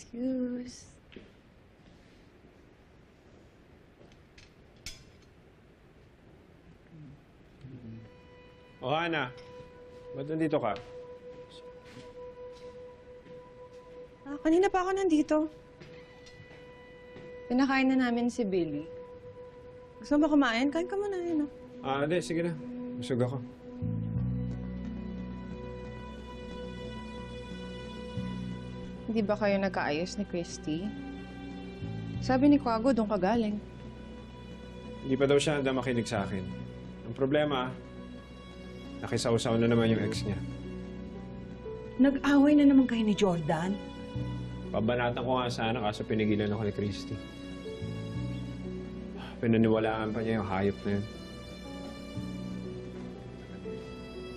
Excuse. O, Hana. Ba't nandito ka? Kanina pa ako nandito. Pinakain na namin si Billy. Gusto mo ba kumain? Kain ka muna, yun, no? Hindi. Sige na. Busog ako. Hindi ba kayo nagkaayos ni Christy? Sabi ni Kwago, doon ka galing. Hindi pa daw siya handa makinig sa akin. Ang problema, nakisawsaw na naman yung ex niya. Nag-away na naman kayo ni Jordan. Pabanatan ko nga sana kaso pinigilan ako ni Christy. Pinaniwalaan pa niya yung hayop na yun.